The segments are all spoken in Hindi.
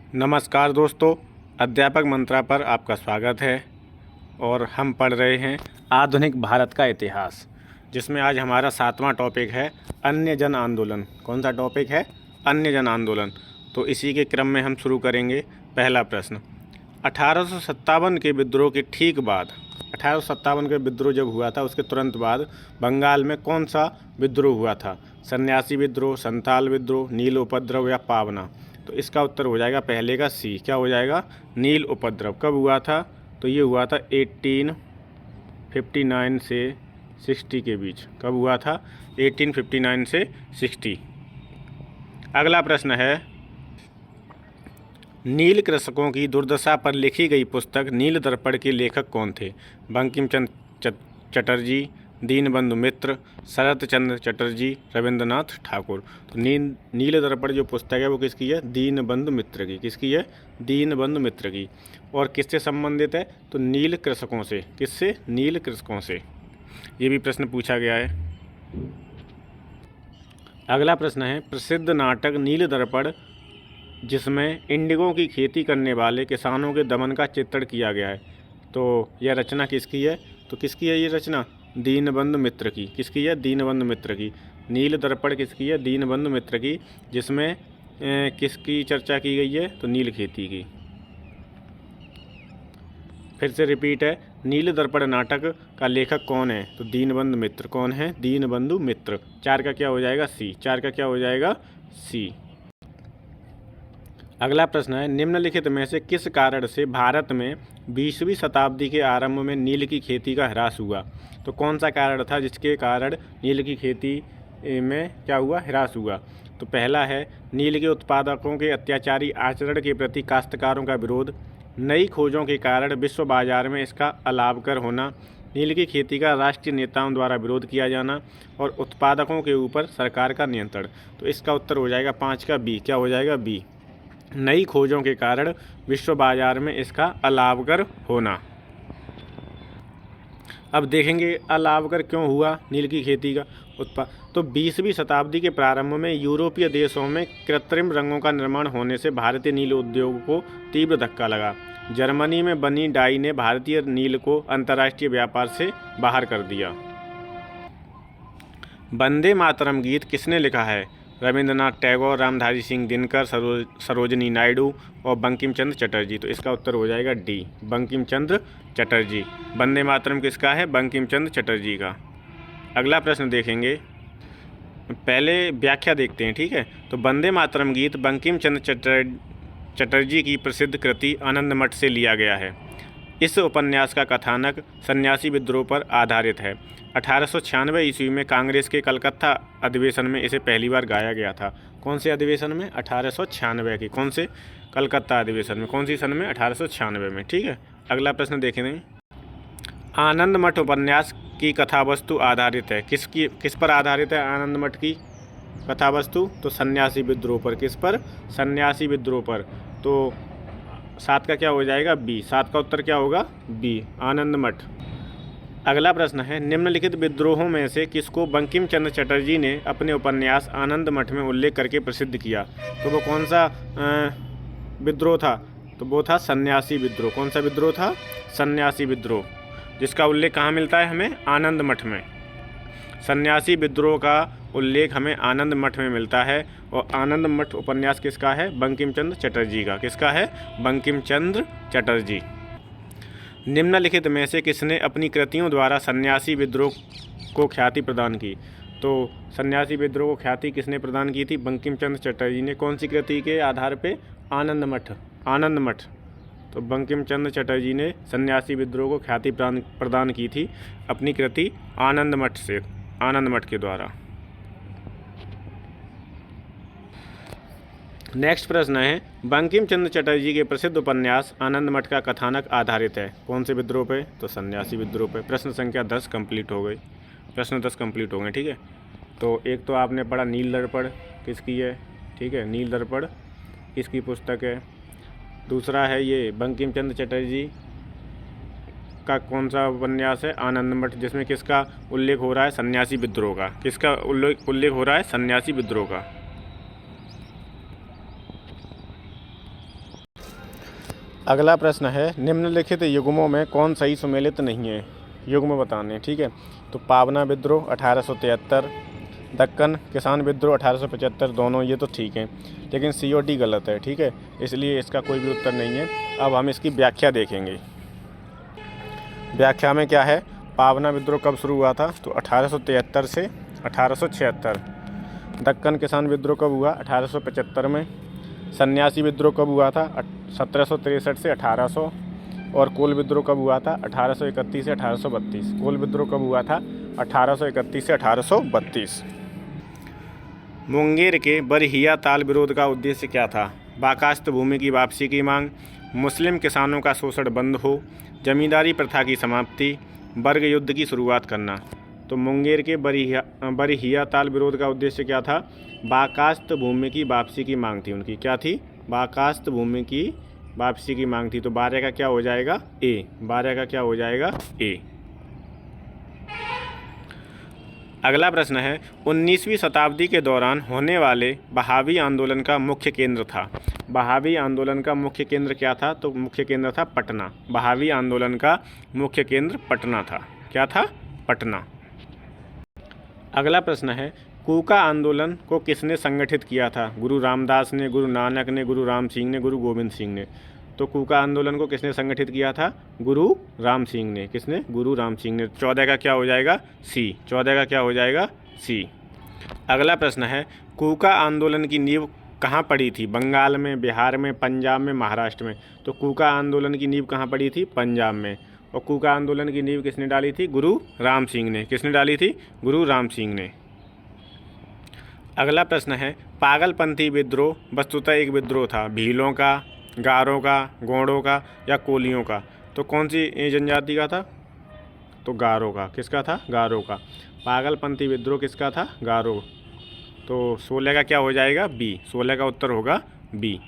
नमस्कार दोस्तों, अध्यापक मंत्रा पर आपका स्वागत है। और हम पढ़ रहे हैं आधुनिक भारत का इतिहास, जिसमें आज हमारा 7वां टॉपिक है अन्य जन आंदोलन। कौन सा टॉपिक है? अन्य जन आंदोलन। तो इसी के क्रम में हम शुरू करेंगे। पहला प्रश्न, 1857 के विद्रोह के ठीक बाद, 1857 के विद्रोह जब हुआ था उसके तुरंत बाद बंगाल में कौन सा विद्रोह हुआ था? सन्यासी विद्रोह, संथाल विद्रोह, नील उपद्रव या पावना? तो इसका उत्तर हो जाएगा पहले का सी। क्या हो जाएगा? नील उपद्रव। कब हुआ था? तो ये हुआ था 1859 से 60 के बीच। कब हुआ था? 1859 से 60। अगला प्रश्न है, नील कृषकों की दुर्दशा पर लिखी गई पुस्तक नील दर्पण के लेखक कौन थे? बंकिम चंद्र चटर्जी, दीनबंधु मित्र, शरत चंद्र चटर्जी, रविंद्रनाथ ठाकुर। तो नील दर्पण जो पुस्तक है वो किसकी है? दीनबंधु मित्र की। किसकी है? दीनबंधु मित्र की। और किससे संबंधित है? तो नील कृषकों से। किससे? नील कृषकों से। ये भी प्रश्न पूछा गया है। अगला प्रश्न है, प्रसिद्ध नाटक नील दर्पण जिसमें इंडिगो की खेती करने वाले किसानों के दमन का चित्रण किया गया है, तो यह रचना किसकी है? तो किसकी है ये रचना? दीनबंधु मित्र की। किसकी है? दीनबंधु मित्र की। नील दर्पण किसकी है? दीनबंधु मित्र की, जिसमें किसकी चर्चा की गई है? तो नील खेती की। फिर से रिपीट है, नील दर्पण नाटक का लेखक कौन है? तो दीनबंधु मित्र। कौन है? दीनबंधु मित्र। 4 का क्या हो जाएगा? सी। 4 का क्या हो जाएगा? सी। अगला प्रश्न है, निम्नलिखित में से किस कारण से भारत में 20वीं शताब्दी के आरंभ में नील की खेती का ह्रास हुआ? तो कौन सा कारण था जिसके कारण नील की खेती में क्या हुआ? ह्रास हुआ। तो पहला है, नील के उत्पादकों के अत्याचारी आचरण के प्रति काश्तकारों का विरोध, नई खोजों के कारण विश्व बाजार में इसका अलाभकर होना, नील की खेती का राष्ट्रीय नेताओं द्वारा विरोध किया जाना, और उत्पादकों के ऊपर सरकार का नियंत्रण। तो इसका उत्तर हो जाएगा 5 का बी। क्या हो जाएगा? बी। नई खोजों के कारण विश्व बाजार में इसका अलाभकर होना। अब देखेंगे अलाभकर क्यों हुआ नील की खेती का उत्पाद। तो 20वीं शताब्दी के प्रारंभ में यूरोपीय देशों में कृत्रिम रंगों का निर्माण होने से भारतीय नील उद्योग को तीव्र धक्का लगा। जर्मनी में बनी डाई ने भारतीय नील को अंतर्राष्ट्रीय व्यापार से बाहर कर दिया। वंदे मातरम गीत किसने लिखा है? रविंद्रनाथ टैगोर, रामधारी सिंह दिनकर, सरोजिनी नायडू और बंकिम चंद्र चटर्जी। तो इसका उत्तर हो जाएगा डी, बंकिम चंद्र चटर्जी। वंदे मातरम किसका है? बंकिम चंद्र चटर्जी का। अगला प्रश्न देखेंगे, पहले व्याख्या देखते हैं, ठीक है। तो वंदे मातरम गीत बंकिम चंद्र चटर्जी की प्रसिद्ध कृति आनंद मठ से लिया गया है। इस उपन्यास का कथानक सन्यासी विद्रोह पर आधारित है। 1896 ईस्वी में कांग्रेस के कलकत्ता अधिवेशन में इसे पहली बार गाया गया था। कौन से अधिवेशन में? 1896 के। कौन से? कलकत्ता अधिवेशन में। कौन सी सन में? 1896 में, ठीक है। अगला प्रश्न देखें, आनंद मठ उपन्यास की कथा वस्तु आधारित है। किस पर आधारित है आनंद मठ की कथा वस्तु? तो सन्यासी विद्रोह पर। किस पर? सन्यासी विद्रोह पर। तो 7 का क्या हो जाएगा? बी। 7 का उत्तर क्या होगा? बी, आनंद मठ। अगला प्रश्न है, निम्नलिखित विद्रोहों में से किसको बंकिम चंद्र चटर्जी ने अपने उपन्यास आनंद मठ में उल्लेख करके प्रसिद्ध किया? तो वो कौन सा विद्रोह था? तो वो था सन्यासी विद्रोह। कौन सा विद्रोह था? सन्यासी विद्रोह, जिसका उल्लेख कहाँ मिलता है हमें? आनंद मठ में। सन्यासी विद्रोह का उल्लेख हमें आनंद मठ में मिलता है। और आनंद मठ उपन्यास किसका है? बंकिम चंद्र चटर्जी का। किसका है? बंकिम चंद्र चटर्जी। निम्नलिखित में से किसने अपनी कृतियों द्वारा सन्यासी विद्रोह को ख्याति प्रदान की? तो सन्यासी विद्रोह को ख्याति किसने प्रदान की थी? बंकिम चंद्र चटर्जी ने। कौन सी कृति के आधार पे? आनंद मठ। आनंद मठ। तो बंकिम चंद्र चटर्जी ने सन्यासी विद्रोह को ख्याति प्रदान की थी अपनी कृति आनंद मठ से, आनंद मठ के द्वारा। नेक्स्ट प्रश्न है, बंकिम चंद्र चटर्जी के प्रसिद्ध उपन्यास आनंद मठ का कथानक आधारित है कौन से विद्रोह पे? तो सन्यासी विद्रोह पे। प्रश्न संख्या 10 कंप्लीट हो गई। प्रश्न 10 कंप्लीट हो गए, ठीक है। तो एक तो आपने पढ़ा नील दर्पण किसकी है, ठीक है, नील दर्पण किसकी पुस्तक है। दूसरा है ये बंकिम चंद्र चटर्जी का कौन सा उपन्यास है? आनंद मठ, जिसमें किसका उल्लेख हो रहा है? सन्यासी विद्रोह का। किसका उल्लेख हो रहा है? सन्यासी विद्रोह का। अगला प्रश्न है, निम्नलिखित युग्मों में कौन सही सुमेलित नहीं है? युग्म बताने हैं, ठीक है। तो पावना विद्रोह 1873, दक्कन किसान विद्रोह 1875, दोनों ये तो ठीक हैं, लेकिन सी और डी गलत है, ठीक है। इसलिए इसका कोई भी उत्तर नहीं है। अब हम इसकी व्याख्या देखेंगे। व्याख्या में क्या है? पावना विद्रोह कब शुरू हुआ था? तो 1873 से 1876। दक्कन किसान विद्रोह कब हुआ? 1875 में। सन्यासी विद्रोह कब हुआ था? 1763 से 1800। और कोल विद्रोह कब हुआ था? 1831 से 1832। कोल विद्रोह कब हुआ था? 1831 से 1832। मुंगेर के बरहिया ताल विरोध का उद्देश्य क्या था? बाकास्त भूमि की वापसी की मांग, मुस्लिम किसानों का शोषण बंद हो, जमींदारी प्रथा की समाप्ति, वर्ग युद्ध की शुरुआत करना। तो मुंगेर के बरहिया ताल विरोध का उद्देश्य क्या था? बाकास्त भूमि की वापसी की मांग थी उनकी। क्या थी? बाकास्त भूमि की वापसी की मांग थी। तो 12 का क्या हो जाएगा? ए। 12 का क्या हो जाएगा? ए। अगला प्रश्न है, 19वीं शताब्दी के दौरान होने वाले बहावी आंदोलन का मुख्य केंद्र था। बहावी आंदोलन का मुख्य केंद्र क्या था? तो मुख्य केंद्र था पटना। बहावी आंदोलन का मुख्य केंद्र पटना था। क्या था? पटना। अगला प्रश्न है, कूका आंदोलन को किसने संगठित किया था? गुरु रामदास ने, गुरु नानक ने, गुरु राम सिंह ने, गुरु गोविंद सिंह ने। तो कूका आंदोलन को किसने संगठित किया था? गुरु राम सिंह ने। किसने? गुरु राम सिंह ने। 14 का क्या हो जाएगा? सी। 14 का क्या हो जाएगा? सी। अगला प्रश्न है, कूका आंदोलन की नींव कहाँ पड़ी थी? बंगाल में, बिहार में, पंजाब में, महाराष्ट्र में। तो कूका आंदोलन की नींव कहाँ पड़ी थी? पंजाब में। और कूका आंदोलन की नींव किसने डाली थी? गुरु राम सिंह ने। किसने डाली थी? गुरु राम सिंह ने। अगला प्रश्न है, पागलपंथी विद्रोह वस्तुतः एक विद्रोह था। भीलों का, गारों का, गोंडों का या कोलियों का। तो कौन सी जनजाति का था? तो गारों का। किसका था? गारों का। पागलपंथी विद्रोह किसका था? गारों। तो 16 का क्या हो जाएगा? बी। 16 का उत्तर होगा बी।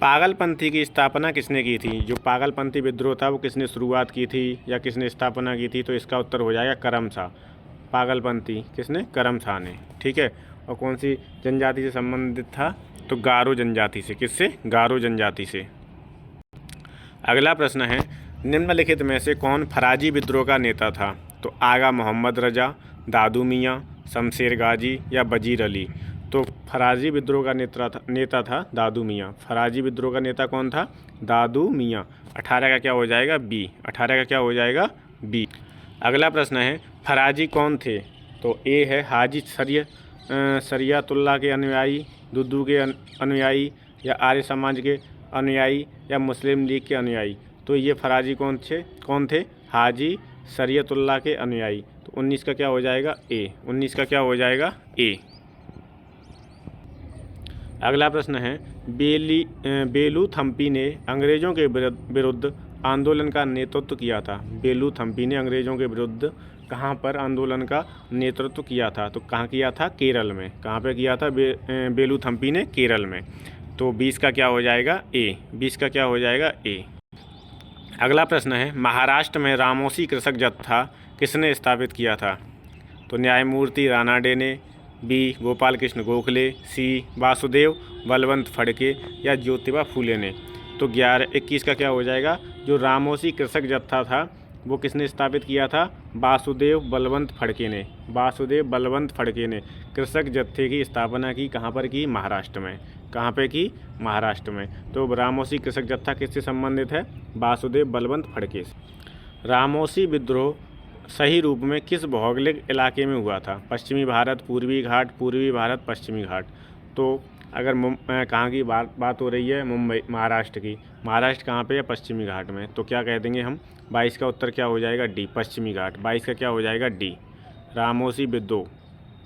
पागलपंथी की स्थापना किसने की थी? जो पागलपंथी विद्रोह था वो किसने शुरुआत की थी या किसने स्थापना की थी? तो इसका उत्तर हो जाएगा करमशाह। पागलपंथी किसने? करमशाह ने। ठीक है। और कौन सी जनजाति से संबंधित था? तो गारो जनजाति से। किससे? गारो जनजाति से। अगला प्रश्न है, निम्नलिखित में से कौन फराजी विद्रोह का नेता था? तो आगा मोहम्मद रजा, दादू मियाँ, शमशेर गाजी या वजीर अली। तो फराजी विद्रोह का नेता था दादू मियाँ। फराजी विद्रोह का नेता कौन था? दादू मियाँ। 18 का क्या हो जाएगा? बी। 18 का क्या हो जाएगा? बी। अगला प्रश्न है, फराजी कौन थे? तो ए है हाजी शरियतुल्लाह के अनुयायी, दुद्दू के अनुयायी या आर्य समाज के अनुयायी या मुस्लिम लीग के अनुयायी। तो ये फराजी कौन थे? हाजी शरियतुल्लाह के अनुयायी। तो 19 का क्या हो जाएगा? ए। 19 का क्या हो जाएगा? ए। अगला प्रश्न है, बेलूथम्पी ने अंग्रेज़ों के विरुद्ध आंदोलन का नेतृत्व किया था। बेलूथम्पी ने अंग्रेज़ों के विरुद्ध कहाँ पर आंदोलन का नेतृत्व किया था? तो कहाँ किया था? केरल में। कहाँ पे किया था बेलूथम्पी ने? केरल में। तो 20 का क्या हो जाएगा? ए। 20 का क्या हो जाएगा? ए। अगला प्रश्न है, महाराष्ट्र में रामोसी कृषक जत्था किसने स्थापित किया था? तो न्यायमूर्ति रानाडे ने, बी गोपाल कृष्ण गोखले, सी वासुदेव बलवंत फड़के या ज्योतिबा फूले ने। तो 21 का क्या हो जाएगा? जो रामोसी कृषक जत्था था वो किसने स्थापित किया था? वासुदेव बलवंत फड़के ने। वासुदेव बलवंत फड़के ने कृषक जत्थे की स्थापना की। कहाँ पर की? महाराष्ट्र में। कहाँ पे की? महाराष्ट्र में। तो रामोसी कृषक जत्था किससे संबंधित है? वासुदेव बलवंत फड़के से। रामोसी विद्रोह सही रूप में किस भौगोलिक इलाके में हुआ था? पश्चिमी भारत, पूर्वी घाट, पूर्वी भारत, पश्चिमी घाट। तो अगर कहाँ की बात हो रही है? मुंबई, महाराष्ट्र की। महाराष्ट्र कहाँ पे है? पश्चिमी घाट में। तो क्या कह देंगे हम? 22 का उत्तर क्या हो जाएगा? डी, पश्चिमी घाट। 22 का क्या हो जाएगा? डी। रामोसी विद्रोह।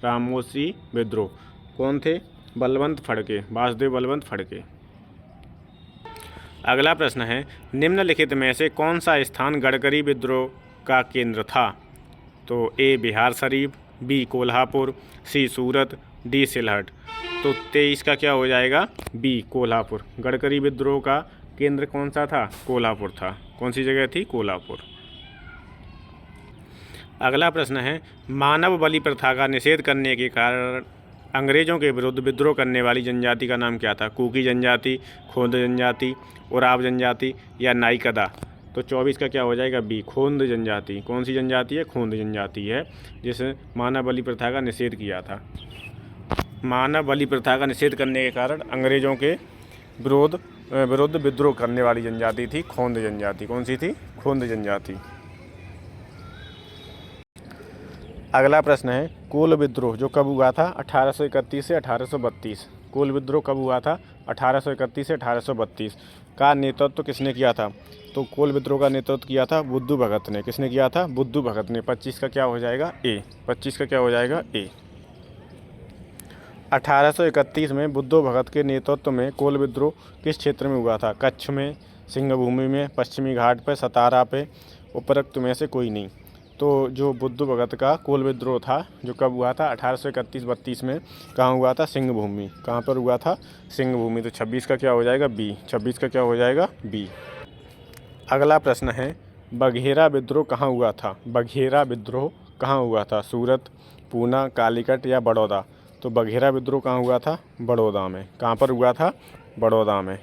रामोसी विद्रोह कौन थे? बलवंत फड़के, वासुदेव बलवंत फड़के। अगला प्रश्न है, निम्नलिखित में से कौन सा स्थान गडकरी विद्रोह का केंद्र था? तो ए बिहार शरीफ, बी कोल्हापुर, सी सूरत, डी सिलहट। तो 23 का क्या हो जाएगा? बी कोल्हापुर। गडकरी विद्रोह का केंद्र कौन सा था? कोल्हापुर था। कौन सी जगह थी? कोल्हापुर। अगला प्रश्न है, मानव बलि प्रथा का निषेध करने के कारण अंग्रेजों के विरुद्ध विद्रोह करने वाली जनजाति का नाम क्या था? कुकी जनजाति, खोंद जनजाति, उराव जनजाति या नाईकदा। तो 24 का क्या हो जाएगा? बी, खोंद जनजाति। कौन सी जनजाति है? खोंद जनजाति है, जिसने मानव बलि प्रथा का निषेध किया था। मानव बलि प्रथा का निषेध करने के कारण अंग्रेजों के विरुद्ध विद्रोह करने वाली जनजाति थी खोंद जनजाति। कौन सी थी? खोंद जनजाति। अगला प्रश्न है, कोल विद्रोह जो कब हुआ था? 1831 से 1832। कोल विद्रोह कब हुआ था? 1831 से 1832। का नेतृत्व किसने किया था? तो कोल विद्रोह का नेतृत्व किया था बुद्धू भगत ने। किसने किया था? बुद्धू भगत ने। 25 का क्या हो जाएगा? ए। 25 का क्या हो जाएगा? ए। 1831 में बुद्धू भगत के नेतृत्व में कोल विद्रोह किस क्षेत्र में हुआ था? कच्छ में, सिंहभूमि में, पश्चिमी घाट पे, सतारा पे, उपरोक्त में से कोई नहीं। तो जो बुद्धू भगत का कोल विद्रोह था जो कब हुआ था? 1831-32 में। कहाँ हुआ था? सिंहभूमि। कहाँ पर हुआ था? सिंहभूमि। तो 26 का क्या हो जाएगा? बी। 26 का क्या हो जाएगा? बी। अगला प्रश्न है, बघेरा विद्रोह कहाँ हुआ था? बघेरा विद्रोह कहाँ हुआ था? सूरत, पूना, कालीकट या बड़ौदा। तो बघेरा विद्रोह कहाँ हुआ था? बड़ौदा में। कहाँ पर हुआ था? बड़ौदा में।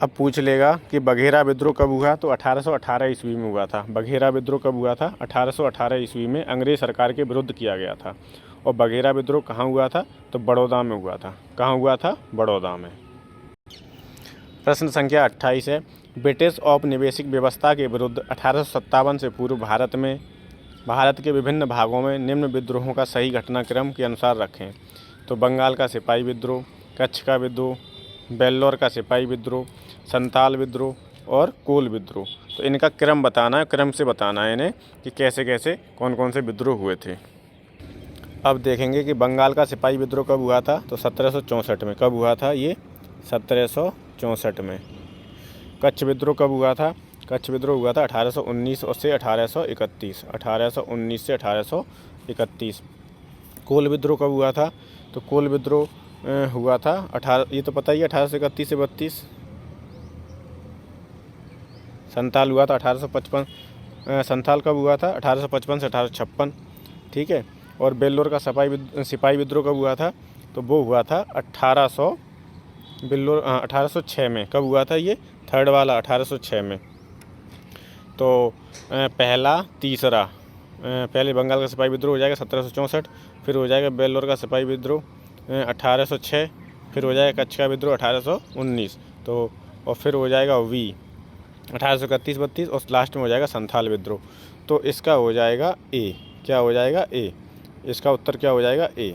अब पूछ लेगा कि बघेरा विद्रोह कब हुआ? तो 1818 ईस्वी में हुआ था। बघेरा विद्रोह कब हुआ था? 1818 ईस्वी में अंग्रेज सरकार के विरुद्ध किया गया था। और बघेरा विद्रोह कहाँ हुआ था? तो बड़ौदा में हुआ था। कहाँ हुआ था? बड़ौदा में। प्रश्न संख्या 28 है, ब्रिटिश औपनिवेशिक व्यवस्था के विरुद्ध 1857 से पूर्व भारत के विभिन्न भागों में निम्न विद्रोहों का सही घटनाक्रम के अनुसार रखें। तो बंगाल का सिपाही विद्रोह, कच्छ का विद्रोह, बेल्लौर का सिपाही विद्रोह, संथाल विद्रोह और कोल विद्रोह। तो इनका क्रम बताना है, क्रम से बताना है इन्हें कि कैसे कैसे कौन कौन से विद्रोह हुए थे। अब देखेंगे कि बंगाल का सिपाही विद्रोह कब हुआ था? तो 1764 में। कब हुआ था ये? 1764 में। कच्छ विद्रोह कब हुआ था? कच्छ विद्रोह हुआ था 1819 से 1831। 1819 से 1831। कोल विद्रोह कब हुआ था? तो कोल विद्रोह हुआ था ये तो पता ही है 1831 से 32। संथाल हुआ था 1855। संथाल कब हुआ था? 1855 से 1856। ठीक है। और बेल्लौर का सिपाही विद्रोह कब हुआ था? तो वो हुआ था 1806 में। कब हुआ था ये? थर्ड वाला 1806 में। तो पहला तीसरा, पहले बंगाल का सिपाही विद्रोह हो जाएगा 1764, फिर हो जाएगा बेल्लौर का सिपाही विद्रोह 1806, फिर हो जाएगा कच्छ का विद्रोह 1819। तो और फिर हो जाएगा वी 1831-32 और लास्ट में हो जाएगा संथाल विद्रोह। तो इसका हो जाएगा ए। क्या हो जाएगा? ए। इसका उत्तर क्या हो जाएगा? ए।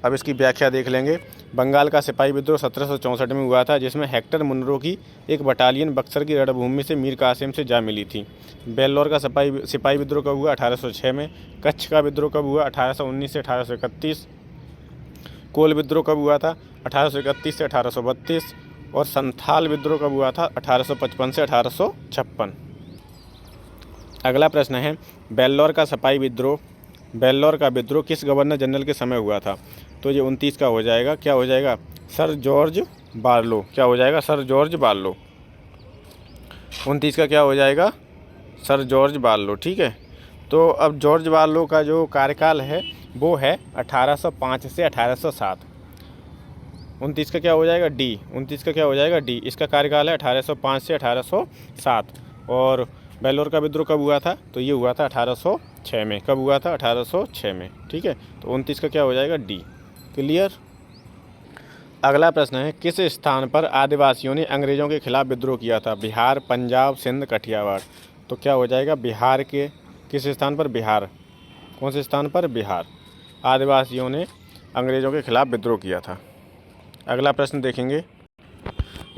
अब इसकी व्याख्या देख लेंगे। बंगाल का सिपाही विद्रोह 1764 में हुआ था, जिसमें हेक्टर मुनरो की एक बटालियन बक्सर की रणभूमि से मीर कासिम से जा मिली थी। बेल्लौर का सिपाही विद्रोह कब हुआ? 1806 में। कच्छ का विद्रोह कब हुआ? 1819 से 1831। कोल विद्रोह कब हुआ था? 1831 से 1832। और संथाल विद्रोह कब हुआ था? 1855 से 1856। अगला प्रश्न है, बेल्लौर का विद्रोह किस गवर्नर जनरल के समय हुआ था? तो ये 29 का हो जाएगा। क्या हो जाएगा? Sir George Barlow. क्या हो जाएगा? Sir George Barlow. 29 का क्या हो जाएगा? Sir George Barlow. ठीक है। तो अब जॉर्ज बार्लो का जो कार्यकाल है वो है 1805 से 1807। 29 का क्या हो जाएगा? डी। 29 का क्या हो जाएगा? डी। इसका कार्यकाल है 1805 से 1807। और बेल्लौर का विद्रोह कब हुआ था? तो ये हुआ था 1806 में। कब हुआ था? 1806 में। ठीक है। तो 29 का क्या हो जाएगा? डी। क्लियर। अगला प्रश्न है, किस स्थान पर आदिवासियों ने अंग्रेजों के खिलाफ विद्रोह किया था? बिहार, पंजाब, सिंध, कठियावाड़। तो क्या हो जाएगा? बिहार के किस स्थान पर? बिहार। कौन से स्थान पर? बिहार। आदिवासियों ने अंग्रेजों के खिलाफ विद्रोह किया था। अगला प्रश्न देखेंगे,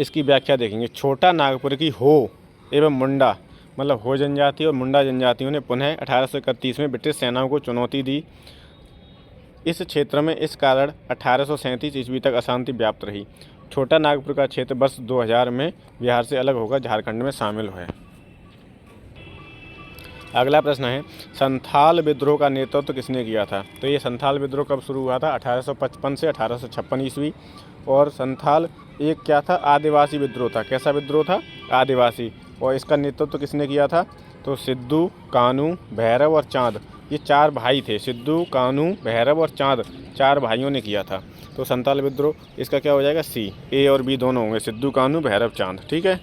इसकी व्याख्या देखेंगे। छोटा नागपुर की हो एवं मुंडा मतलब हो जनजाति और मुंडा जनजातियों ने पुनः 1831 में ब्रिटिश सेनाओं को चुनौती दी। इस क्षेत्र में इस कारण 1837 ईस्वी तक अशांति व्याप्त रही। छोटा नागपुर का क्षेत्र वर्ष 2000 में बिहार से अलग होकर झारखंड में शामिल हुआ। अगला प्रश्न है, संथाल विद्रोह का नेतृत्व किसने किया था? तो ये संथाल विद्रोह कब शुरू हुआ था? 1855 से 1856 ईस्वी। और संथाल एक क्या था? आदिवासी विद्रोह था। कैसा विद्रोह था? आदिवासी। और इसका नेतृत्व किसने किया था? तो सिद्धू, कानू, भैरव और चांद ये 4 भाई थे, सिद्धू, कान्हू, भैरव और चाँद, 4 भाइयों ने किया था। तो संथाल विद्रोह इसका क्या हो जाएगा? सी। ए और बी दोनों होंगे, सिद्धू, कान्हू, भैरव, चाँद। ठीक है।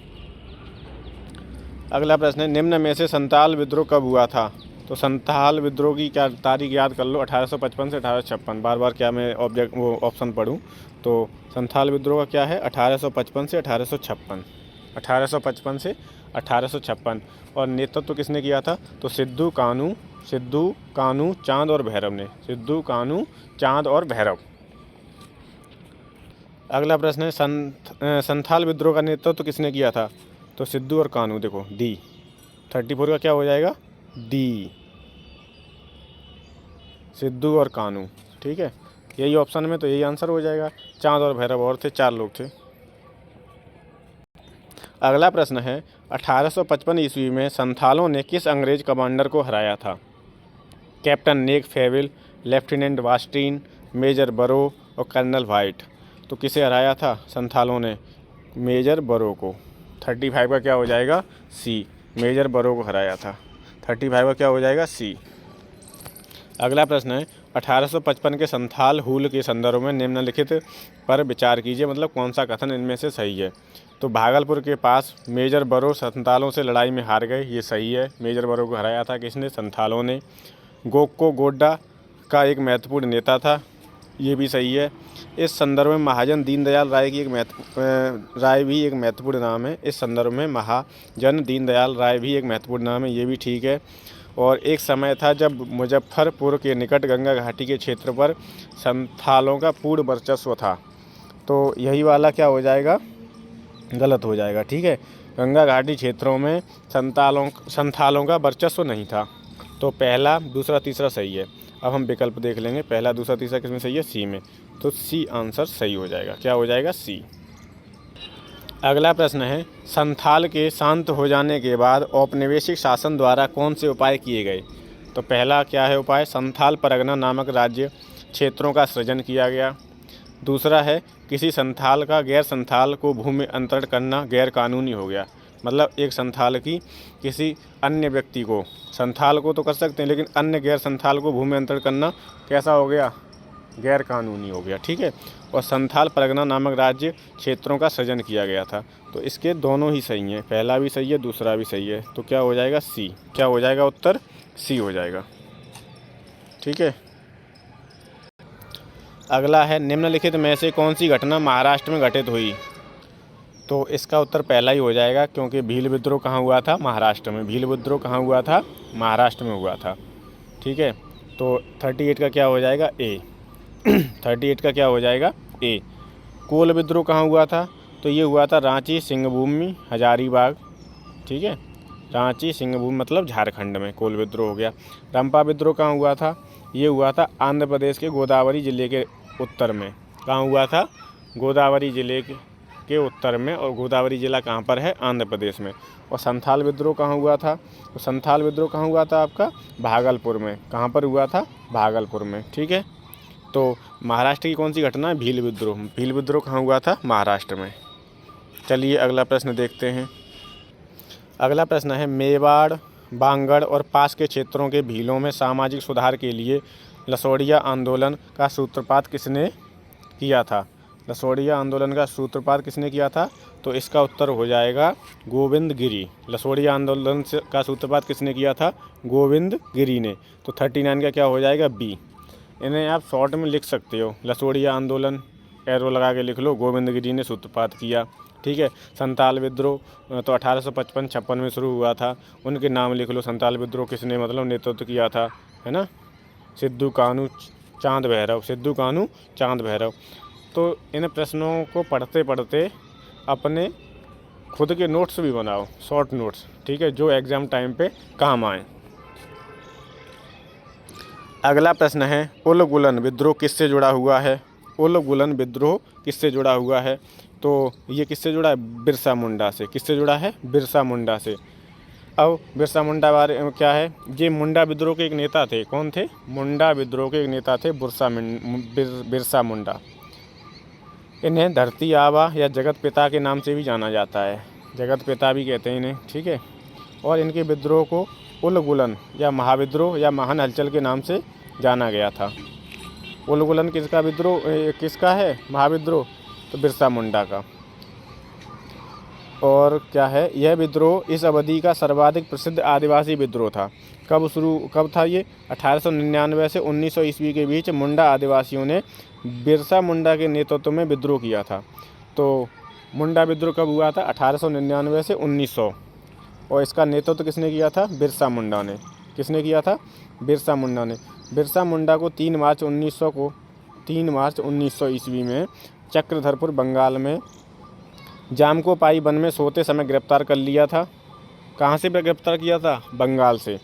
अगला प्रश्न है, निम्न में से संथाल विद्रोह कब हुआ था? तो संथाल विद्रोह की क्या तारीख याद कर लो, 1855 से 1856। बार बार क्या मैं ऑप्शन पढ़ूँ? तो संथाल विद्रोह का क्या है? 1855 से 1856। 1855 से 1856। और नेतृत्व किसने किया था? तो सिद्धू, कान्हू, चाँद और भैरव ने। सिद्धू, कान्हू, चाँद और भैरव। अगला प्रश्न है, संथाल विद्रोह का नेतृत्व किसने किया था? तो सिद्धू और कान्हू। देखो डी। 34 का क्या हो जाएगा? डी, सिद्धू और कान्हू। ठीक है, यही ऑप्शन में, तो यही आंसर हो जाएगा। चाँद और भैरव और थे, 4 लोग थे। अगला प्रश्न है, 1855 ईस्वी में संथालों ने किस अंग्रेज कमांडर को हराया था? कैप्टन नेक फेविल, लेफ्टिनेंट वास्टीन, मेजर बरो और कर्नल वाइट। तो किसे हराया था संथालों ने? मेजर बरो को। 35 का क्या हो जाएगा? सी, मेजर बरो को हराया था। 35 का क्या हो जाएगा? सी। अगला प्रश्न है, 1855 के संथाल हूल के संदर्भ में निम्नलिखित पर विचार कीजिए, मतलब कौन सा कथन इनमें से सही है? तो भागलपुर के पास मेजर बरो संथालों से लड़ाई में हार गए, ये सही है। मेजर बरो को हराया था किसने? संथालों ने। गोको गोड्डा का एक महत्वपूर्ण नेता था, ये भी सही है। इस संदर्भ में महाजन दीनदयाल राय की राय भी एक महत्वपूर्ण नाम है। इस संदर्भ में महाजन दीनदयाल राय भी एक महत्वपूर्ण नाम है, ये भी ठीक है। और एक समय था जब मुजफ्फरपुर के निकट गंगा घाटी के क्षेत्र पर संथालों का पूर्ण वर्चस्व था। तो यही वाला क्या हो जाएगा? गलत हो जाएगा। ठीक है, गंगा घाटी क्षेत्रों में संथालों का वर्चस्व नहीं था। तो पहला, दूसरा, तीसरा सही है। अब हम विकल्प देख लेंगे, पहला, दूसरा, तीसरा किसमें सही है? सी में। तो सी आंसर सही हो जाएगा। क्या हो जाएगा? सी। अगला प्रश्न है, संथाल के शांत हो जाने के बाद औपनिवेशिक शासन द्वारा कौन से उपाय किए गए? तो पहला क्या है उपाय? संथाल परगना नामक राज्य क्षेत्रों का सृजन किया गया। दूसरा है, किसी संथाल का गैर संथाल को भूमि अंतरण करना गैर कानूनी हो गया। मतलब एक संथाल की किसी अन्य व्यक्ति को, संथाल को तो कर सकते हैं लेकिन अन्य गैर संथाल को भूमि अंतरण करना कैसा हो गया? गैर कानूनी हो गया। ठीक है। और संथाल परगना नामक राज्य क्षेत्रों का सृजन किया गया था। तो इसके दोनों ही सही हैं, पहला भी सही है, दूसरा भी सही है। तो क्या हो जाएगा? सी। क्या हो जाएगा उत्तर? सी हो जाएगा। ठीक है। अगला है, निम्नलिखित में से कौन सी घटना महाराष्ट्र में घटित हुई? तो इसका उत्तर पहला ही हो जाएगा, क्योंकि भील विद्रोह कहाँ हुआ था? महाराष्ट्र में। भील विद्रोह कहाँ हुआ था? महाराष्ट्र में हुआ था। ठीक है। तो 38 का क्या हो जाएगा? ए। 38 का क्या हो जाएगा? ए। कोल विद्रोह कहाँ हुआ था? तो ये हुआ था रांची, सिंहभूमि, हजारीबाग। ठीक है, रांची, सिंहभूमि मतलब झारखंड में कोल विद्रोह हो गया। रंपा विद्रोह कहाँ हुआ था? ये हुआ था आंध्र प्रदेश के गोदावरी जिले के उत्तर में। कहाँ हुआ था? गोदावरी जिले के उत्तर में। और गोदावरी जिला कहाँ पर है? आंध्र प्रदेश में। और संथाल विद्रोह कहाँ हुआ था? तो संथाल विद्रोह कहाँ हुआ था आपका? भागलपुर में। कहाँ पर हुआ था? भागलपुर में। ठीक है। तो महाराष्ट्र की कौन सी घटना है? भील विद्रोह। भील विद्रोह कहाँ हुआ था? महाराष्ट्र में। चलिए अगला प्रश्न देखते हैं। अगला प्रश्न है, मेवाड़, बांगड़ और पास के क्षेत्रों के भीलों में सामाजिक सुधार के लिए लसोड़िया आंदोलन का सूत्रपात किसने किया था? लसोड़िया आंदोलन का सूत्रपात किसने किया था? तो इसका उत्तर हो जाएगा गोविंद गिरी। लसोड़िया आंदोलन का सूत्रपात किसने किया था? गोविंद गिरी ने। तो 39 का क्या हो जाएगा? बी। इन्हें आप शॉर्ट में लिख सकते हो, लसोड़िया आंदोलन एरो लगा के लिख लो, गोविंद गिरी ने सूत्रपात किया। ठीक है। संथाल विद्रोह तो 1855-56 में शुरू हुआ था, उनके नाम लिख लो। संथाल विद्रोह किसने मतलब नेतृत्व किया था, है ना? सिद्धू कान्हू चांद भैरव। सिद्धू कान्हू चांद भैरव। तो इन प्रश्नों को पढ़ते पढ़ते अपने खुद के नोट्स भी बनाओ, शॉर्ट नोट्स। ठीक है, जो एग्ज़ाम टाइम पे काम आए। अगला प्रश्न है, उलगुलन विद्रोह किससे जुड़ा हुआ है? उलगुलन विद्रोह किससे जुड़ा हुआ है? तो ये किससे जुड़ा है? बिरसा मुंडा से। किससे जुड़ा है? बिरसा मुंडा से। अब बिरसा मुंडा बारे में क्या है? ये मुंडा विद्रोह के एक नेता थे। कौन थे? मुंडा विद्रोह के एक नेता थे बिरसा मुंडा। इन्हें धरती आबा या जगत पिता के नाम से भी जाना जाता है, जगत पिता भी कहते हैं इन्हें। ठीक है। और इनके विद्रोह को उलगुलन या महाविद्रोह या महान हलचल के नाम से जाना गया था। उलगुलन किसका विद्रोह, किसका है महाविद्रोह, तो बिरसा मुंडा का। और क्या है, यह विद्रोह इस अवधि का सर्वाधिक प्रसिद्ध आदिवासी विद्रोह था। कब था ये, 1899 से 1900 ईस्वी के बीच मुंडा आदिवासियों ने बिरसा मुंडा के नेतृत्व में विद्रोह किया था। तो मुंडा विद्रोह कब हुआ था, 1899 से 1900, और इसका नेतृत्व किसने किया था, बिरसा मुंडा ने। किसने किया था, बिरसा मुंडा ने। बिरसा मुंडा को 3 मार्च 1900 ईस्वी में चक्रधरपुर बंगाल में जामकोपाई वन में सोते समय गिरफ्तार कर लिया था। कहाँ से गिरफ्तार किया था, बंगाल से।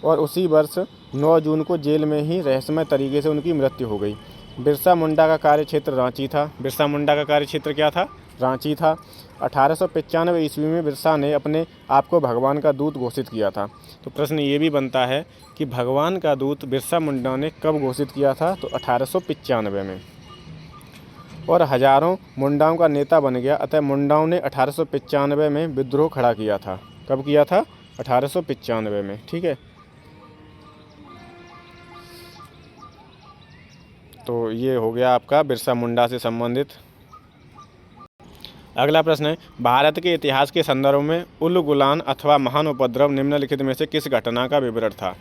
और उसी वर्ष 9 जून को जेल में ही रहस्यमय तरीके से उनकी मृत्यु हो गई। बिरसा मुंडा का कार्यक्षेत्र रांची था। बिरसा मुंडा का कार्यक्षेत्र क्या था, रांची था। 1895 ईस्वी में बिरसा ने अपने आप को भगवान का दूत घोषित किया था। तो प्रश्न ये भी बनता है कि भगवान का दूत बिरसा मुंडा ने कब घोषित किया था, तो 1895 में। और हजारों मुंडाओं का नेता बन गया। अतः मुंडाओं ने 1895 में विद्रोह खड़ा किया था। कब किया था, 1895 में। ठीक है, तो ये हो गया आपका बिरसा मुंडा से संबंधित। अगला प्रश्न है, भारत के इतिहास के संदर्भ में उलगुलान अथवा महान उपद्रव निम्नलिखित में से किस घटना का विवरण था।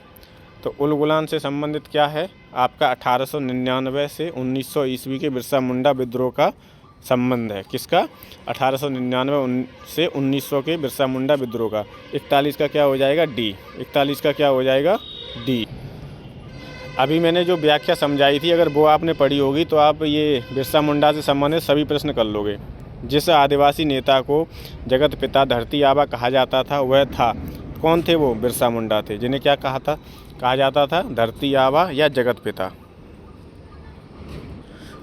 तो उलगुलान से संबंधित क्या है आपका, 1899 से 1900 ईस्वी के बिरसा मुंडा विद्रोह का संबंध है। किसका, 1899 से 1900 के बिरसा मुंडा विद्रोह का। 41 का क्या हो जाएगा, डी। 41 का क्या हो जाएगा, डी। अभी मैंने जो व्याख्या समझाई थी, अगर वो आपने पढ़ी होगी तो आप ये बिरसा मुंडा से संबंधित सभी प्रश्न कर लोगे। जिस आदिवासी नेता को जगत पिता धरती आबा कहा जाता था वह था, कौन थे वो, बिरसा मुंडा थे। जिन्हें क्या कहा जाता था, धरती आबा या जगत पिता।